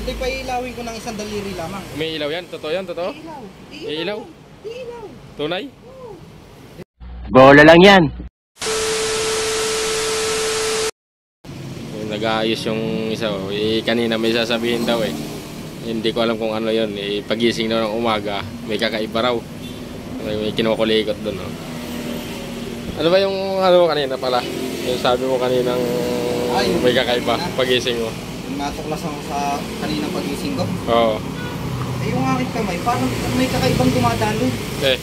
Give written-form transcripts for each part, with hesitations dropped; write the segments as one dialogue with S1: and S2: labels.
S1: Hindi pa ilawin ko ng isang daliri lamang.
S2: May ilaw yan? Totoo yan? Totoo?
S1: Ilaw.
S2: Ilaw?
S1: Ilaw.
S2: Tunay?
S3: Bola lang yan.
S2: Nag-aayos yung isa. Kanina may sasabihin daw eh. Hindi ko alam kung ano yun. Pagising daw ng umaga, may kakaiba raw. May kinukulikot doon. Oh. Ano ba yung ano kanina pala? Yung sabi mo kaninang may kakaiba pagising mo.
S1: Natuklas ako sa kaninang pagising ko.
S2: Oo.
S1: Eh yung aking kamay, parang may kakaibang dumadalo.
S2: Eh.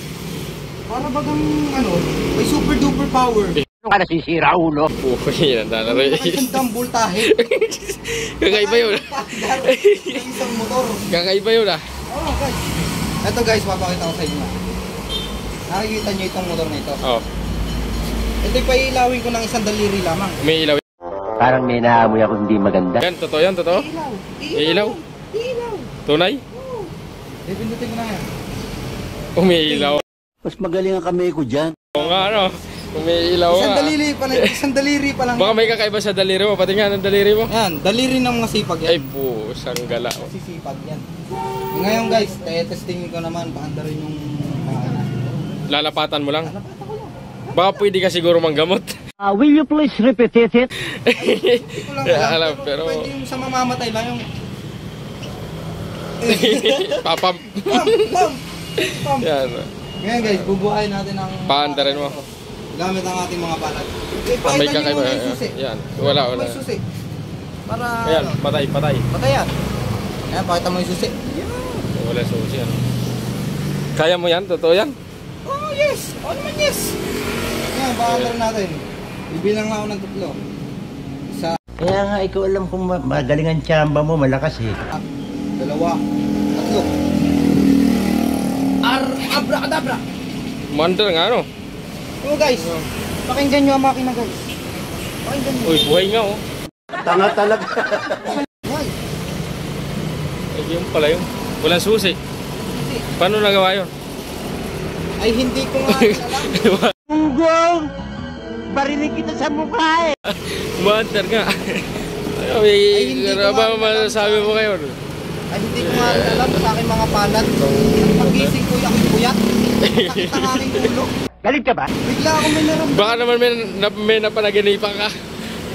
S1: Para bagang ano, may super duper power.
S3: Ano ka nasisira, ulo?
S2: Uy, nandala rin.
S1: Nakasandang voltahe.
S2: Kakaiba yun.
S1: Isang motor.
S2: Kakaiba yun ah.
S1: Oo guys. Ito guys, papakita ko sa inyo. Nakikita nyo itong motor na ito.
S2: Oo.
S1: Ito pa ilawin ko ng isang daliri lamang.
S2: May ilaw.
S3: Parang may naamoy ako hindi maganda.
S2: Yan, totoo yan, totoo?
S1: Ilaw.
S2: Ilaw?
S1: Ilaw.
S2: Tunay?
S1: Oo. Pindutin ko na yan.
S2: Umiilaw.
S3: Mas magaling ang kamay ko dyan.
S2: Oo nga ano. Umiilaw nga.
S1: Isang daliri pa lang.
S2: Baka may kakaiba sa daliri mo. Pati nga ng daliri mo.
S1: Yan, daliri ng mga sipag yan.
S2: Ay po, sanggala.
S1: Sisipag yan. Ngayon guys, testingin ko naman. Paanda rin yung
S2: Lalapatan mo lang. Baka pwede ka siguro manggamot.
S3: Will you please repeat it?
S1: Hindi ko lang alam,
S2: pero
S1: pwede yung sa mamamatay lang yung
S2: papam.
S1: Pam.
S2: Yan.
S1: Ngayon guys, bubuhayin natin ang
S2: Paandarin mo.
S1: gamit ang ating mga palat.
S2: May kakaiba. Yan. Wala.
S1: May susi. Para
S2: Ayan, patay.
S1: patay yan. Ayan, pakita mo yung susi.
S2: Wala susi yan. Kaya mo yan? Totoo yan?
S1: Oh yes! Oh naman yes! Ayan, paandarin natin. Bibilang ako ng 3. Isa,
S3: Kaya nga, ikaw alam kung magaling ang tsamba mo, malakas eh.
S1: 2, 3. Abracadabra!
S2: Mandar nga ano?
S1: Oh guys, pakinggan nyo ang makina guys. Pakinggan nyo.
S2: Uy, buhay nga oh.
S3: Tanga talaga.
S1: Buhay.
S2: Ay, yun pala yun. Walang susi. Paano nagawa yun?
S1: Ay hindi ko nga alam.
S3: Punggong! Barinig kita sa mukha eh.
S2: Mandar nga.
S1: Ay, hindi ko
S2: Ano ba
S1: nga
S2: masasabi mo ngayon?
S1: Ay hindi ko nga alam sa aking mga palat. Pagising ko yung aking puyat. Sakit ang aking ulo.
S3: Galit ka ba?
S1: Bigla ako may naramdaman.
S2: Baka naman may napanaginipan ka.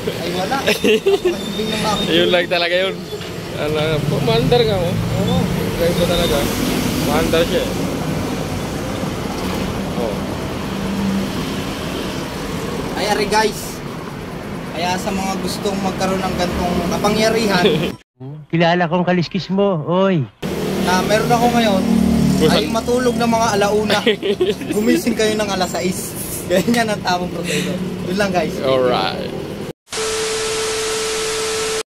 S1: Ay wala. Biglang aking
S2: Yun lang talaga yun. Mandar nga oh.
S1: Oo.
S2: Kaya ko talaga. Mandar siya. Oh.
S1: Ay ari guys. Kaya sa mga gustong magkaroon ng gantong kapangyarihan
S3: Kilala kong kaliskis mo, oy.
S1: na meron ako ngayon ay matulog ng mga alauna. Gumising kayo ng alas 6. Ganyan ang tamang proseso. Yun lang guys.
S2: Alright.